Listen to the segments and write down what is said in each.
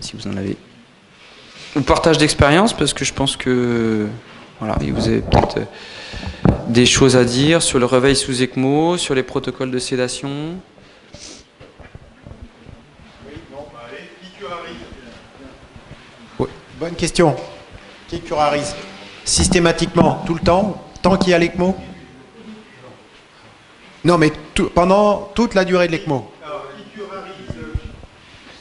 si vous en avez. Ou partage d'expérience, parce que je pense que voilà, vous avez peut-être des choses à dire sur le réveil sous ECMO, sur les protocoles de sédation. Oui. Bonne question. Qui curarise systématiquement, tout le temps, tant qu'il y a l'ECMO? Non, mais pendant toute la durée de l'ECMO. Alors, qui curarise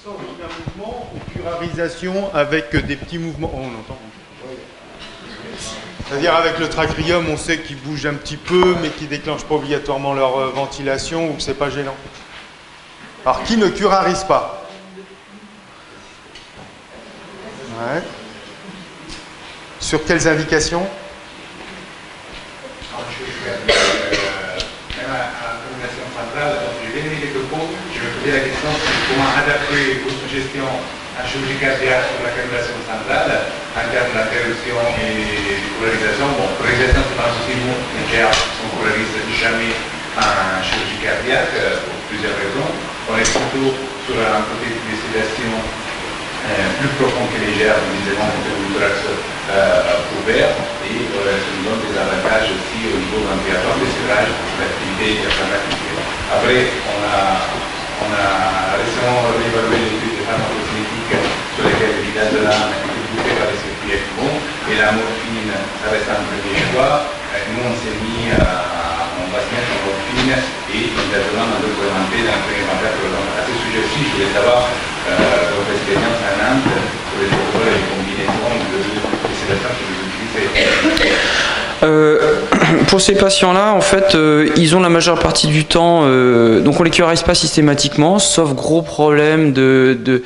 sans aucun mouvement ou curarisation avec des petits mouvements? Oh, on entend. C'est-à-dire avec le trachrium, on sait qu'ils bougent un petit peu, mais qu'ils ne déclenchent pas obligatoirement leur ventilation ou que c'est pas gênant. Alors, qui ne curarise pas? Ouais. Sur quelles indications? Même à la coordination centrale, quand je viens de propos, je me posais la question comment adapter l'autogestion en chirurgie cardiaque sur la coordination centrale en termes d'interruption et de polarisation. Bon, polarisation, c'est pas un souci, nous, on ne polarise jamais en chirurgie cardiaque pour plusieurs raisons. On est surtout sur un côté de sédation plus profond que légère, évidemment, côté du thorax ouvert, et ça nous donne des avantages aussi au niveau ventilatoire, de serrage, d'activité diaphragmatique. Après, on a récemment réévalué l'étude de pharmacocinétique sur lesquelles le midazolam est bouffé par les circuits ECMO, et la morphine, ça reste un premier choix. Nous, on s'est mis on va se mettre en morphine et midazolam en documenté dans le premier inventaire. À ce sujet-ci, je voulais savoir votre expérience à Nantes sur les protocoles et les combinaisons de sédation que vous utilisez. Pour ces patients-là, en fait, ils ont la majeure partie du temps, donc on les curarise pas systématiquement, sauf gros problème de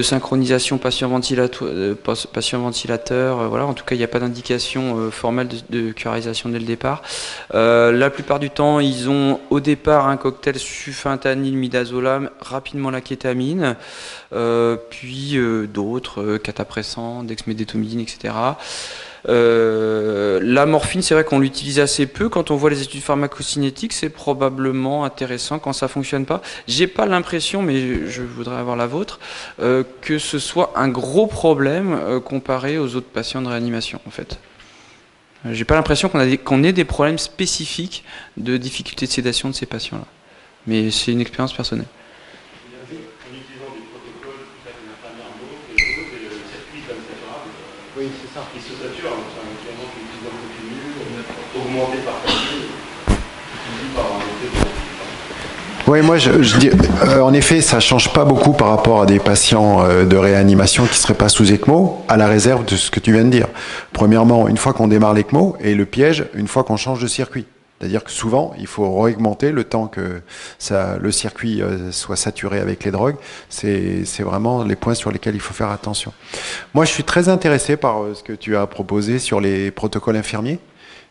synchronisation patient-ventilateur. Voilà, en tout cas, il n'y a pas d'indication formelle de curarisation dès le départ. La plupart du temps, ils ont au départ un cocktail sulfentanyl, midazolam, rapidement la kétamine, puis d'autres, catapressants, dexmédétomidine, etc. La morphine, c'est vrai qu'on l'utilise assez peu. Quand on voit les études pharmacocinétiques, c'est probablement intéressant quand ça fonctionne pas. J'ai pas l'impression, mais je voudrais avoir la vôtre, que ce soit un gros problème comparé aux autres patients de réanimation, en fait. J'ai pas l'impression qu'on ait des problèmes spécifiques de difficulté de sédation de ces patients-là. Mais c'est une expérience personnelle. Oui, c'est ça. Ils se saturent, donc c'est un équipement qui utilise en continu, augmenté par calcul, par un effet. Oui, moi je dis, en effet, ça ne change pas beaucoup par rapport à des patients de réanimation qui ne seraient pas sous ECMO, à la réserve de ce que tu viens de dire. Premièrement, une fois qu'on démarre l'ECMO, et le piège, une fois qu'on change de circuit. C'est-à-dire que souvent, il faut réaugmenter le temps que le circuit soit saturé avec les drogues. C'est vraiment les points sur lesquels il faut faire attention. Moi, je suis très intéressé par ce que tu as proposé sur les protocoles infirmiers.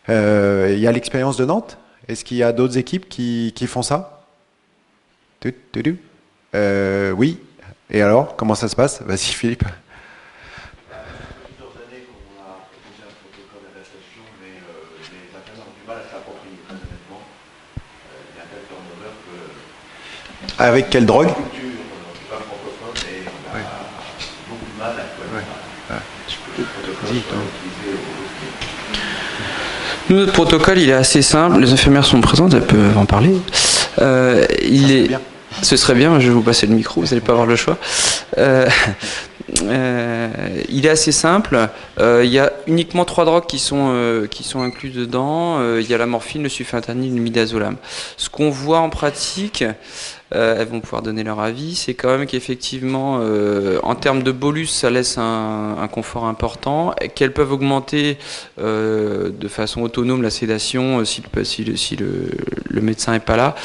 Il y a l'expérience de Nantes. Est-ce qu'il y a d'autres équipes qui font ça? Oui. Et alors, comment ça se passe? Vas-y, Philippe. Avec quelle drogue? Nous, notre protocole, il est assez simple. Les infirmières sont présentes, elles peuvent en parler. Ce serait bien, je vais vous passer le micro, vous n'allez pas avoir le choix. Il est assez simple. Il y a uniquement 3 drogues qui sont incluses dedans. Il y a la morphine, le sulfentanyl, le midazolam. Ce qu'on voit en pratique, elles vont pouvoir donner leur avis, c'est quand même qu'effectivement, en termes de bolus, ça laisse un confort important, qu'elles peuvent augmenter de façon autonome la sédation si le médecin n'est pas là.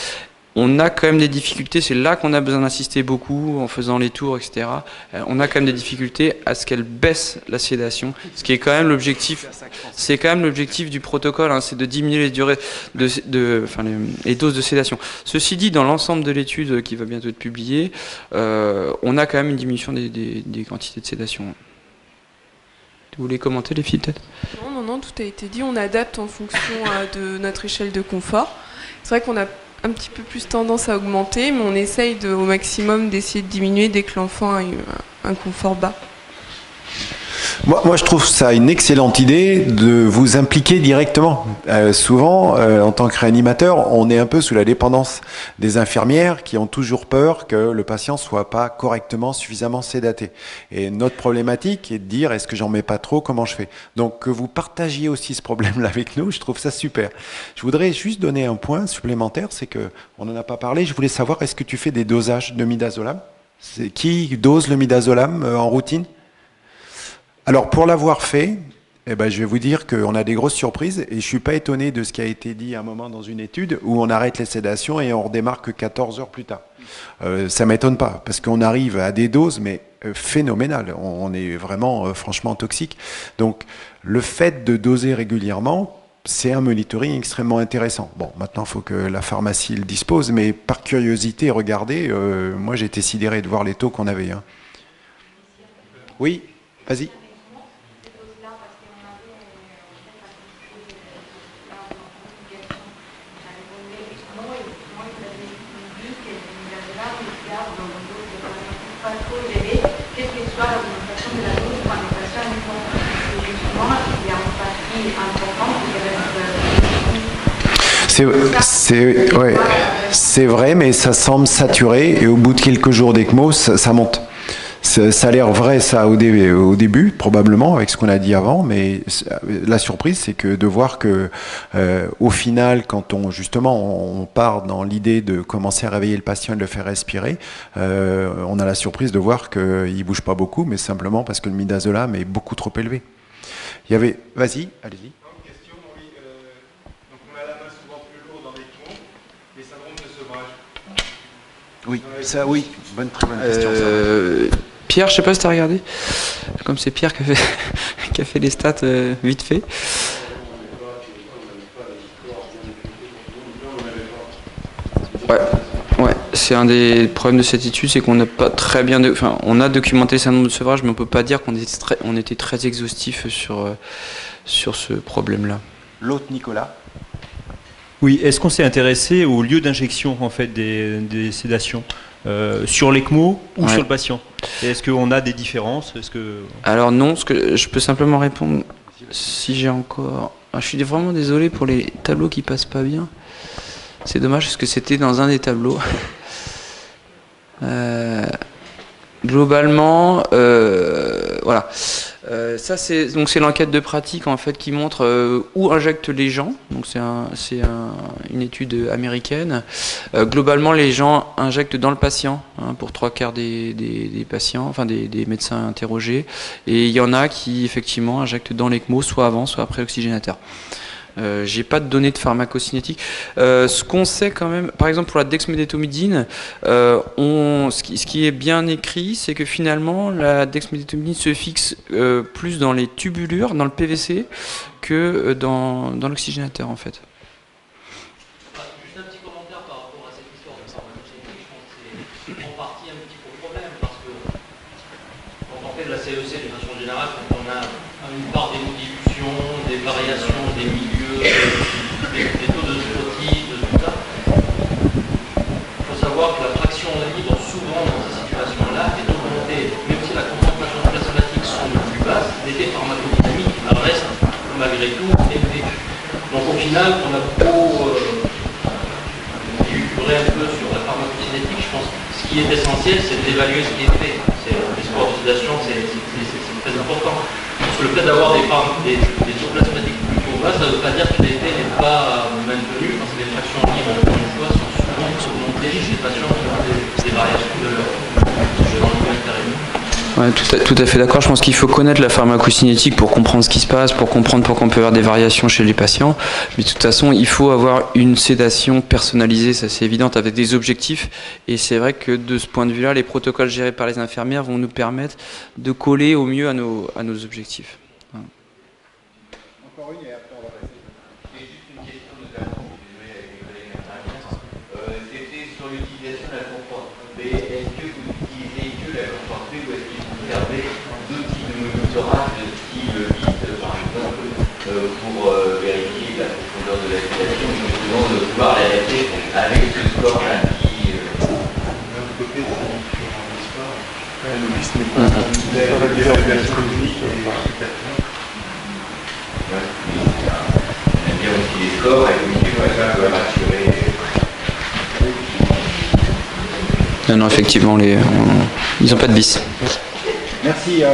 On a quand même des difficultés, c'est là qu'on a besoin d'insister beaucoup en faisant les tours, etc. On a quand même des difficultés à ce qu'elle baisse la sédation, ce qui est quand même l'objectif. C'est quand même l'objectif du protocole, hein, c'est de diminuer les durées les doses de sédation. Ceci dit, dans l'ensemble de l'étude qui va bientôt être publiée, on a quand même une diminution des quantités de sédation. Vous voulez commenter les filles peut-être? Non, tout a été dit. On adapte en fonction de notre échelle de confort. C'est vrai qu'on a un petit peu plus tendance à augmenter, mais on essaye au maximum d'essayer de diminuer dès que l'enfant a un confort bas. Moi, je trouve ça une excellente idée de vous impliquer directement. Souvent, en tant que réanimateur, on est un peu sous la dépendance des infirmières qui ont toujours peur que le patient soit pas correctement, suffisamment sédaté. Et notre problématique est de dire, est-ce que j'en mets pas trop, comment je fais? Donc, que vous partagiez aussi ce problème-là avec nous, je trouve ça super. Je voudrais juste donner un point supplémentaire, c'est que on n'en a pas parlé. Je voulais savoir, est-ce que tu fais des dosages de midazolam? C'est qui dose le midazolam en routine? Alors, pour l'avoir fait, eh ben, je vais vous dire qu'on a des grosses surprises et je ne suis pas étonné de ce qui a été dit à un moment dans une étude où on arrête les sédations et on redémarre que 14 heures plus tard. Ça ne m'étonne pas parce qu'on arrive à des doses, mais phénoménales. On est vraiment franchement toxique. Donc, le fait de doser régulièrement, c'est un monitoring extrêmement intéressant. Bon, maintenant, il faut que la pharmacie le dispose, mais par curiosité, regardez, moi j'ai été sidéré de voir les taux qu'on avait. Hein. Oui, vas-y. C'est vrai, mais ça semble saturé et au bout de quelques jours d'ECMO, ça monte. Ça a l'air vrai ça au début, probablement, avec ce qu'on a dit avant, mais la surprise, c'est que de voir que au final, quand on part dans l'idée de commencer à réveiller le patient et de le faire respirer, on a la surprise de voir qu'il ne bouge pas beaucoup, mais simplement parce que le midazolam est beaucoup trop élevé. Il y avait... Vas-y, allez-y. Oui, ça, oui, très bonne question. Pierre, je sais pas si tu as regardé. Comme c'est Pierre qui a fait les stats vite fait. Ouais, c'est un des problèmes de cette étude, c'est qu'on n'a pas très bien, on a documenté le syndrome de sevrage, mais on peut pas dire qu'on était très exhaustif sur ce problème-là. L'autre, Nicolas. Oui, est-ce qu'on s'est intéressé au lieu d'injection en fait des sédations sur l'ECMO ou sur le patient? Est-ce qu'on a des différences? Alors non, je peux simplement répondre si j'ai encore... je suis vraiment désolé pour les tableaux qui passent pas bien. C'est dommage parce que c'était dans un des tableaux. Globalement, voilà. Ça c'est l'enquête de pratique en fait qui montre où injectent les gens. Donc c'est une étude américaine. Globalement, les gens injectent dans le patient pour 3/4 des patients, enfin des médecins interrogés. Et il y en a qui effectivement injectent dans l'ECMO, soit avant, soit après oxygénateur. J'ai pas de données de pharmacocinétique. Ce qu'on sait quand même, par exemple pour la dexmédetomidine, ce qui est bien écrit, c'est que finalement la dexmédetomidine se fixe plus dans les tubulures, dans le PVC, que dans l'oxygénateur en fait. Juste un petit commentaire par rapport à cette histoire de pharmacocinétique, je pense que c'est en partie un petit peu problème parce que quand on fait de la CEC de façon générale, quand on a une part d'émodilution, des variations des milieux, des taux de protéines, tout ça. Il faut savoir que la fraction libre, souvent dans ces situations-là, est augmentée, même si la concentration plasmatique semble plus basse, l'effet pharmacodynamique reste malgré tout élevé. Donc au final, on a beau élucubrer un peu sur la pharmacocinétique, je pense que ce qui est essentiel, c'est d'évaluer ce qui est fait. Les scores d'oxydation, c'est très important. Parce que le fait d'avoir des taux plasmatiques plutôt bas, ça ne veut pas dire que l'effet n'est pas maintenu, parce que les fractions libres, encore une fois, sont souvent augmentées chez les patients qui ont des variations de leur milieu intérieur. Ouais, tout à fait d'accord. Je pense qu'il faut connaître la pharmacocinétique pour comprendre ce qui se passe, pour comprendre pourquoi on peut avoir des variations chez les patients. Mais de toute façon, il faut avoir une sédation personnalisée, ça c'est évident, avec des objectifs. Et c'est vrai que de ce point de vue-là, les protocoles gérés par les infirmières vont nous permettre de coller au mieux à nos objectifs. Voilà. Encore une et après on va passer. C'est juste une question de la c'était sur l'utilisation de la confort. Mais est-ce que vous utilisez que la confort ou est-ce que vous servez d'outils de monitorage style BIT par exemple pour vérifier la profondeur de la sédation et justement de pouvoir l'arrêter avec ce score-là qui... D'un côté, c'est un sport. Le BIT n'est l'évaluation clinique et on aime bien aussi les scores et communiquer comme ça peut rassurer. Non, non, effectivement, ils n'ont pas de vis. Merci.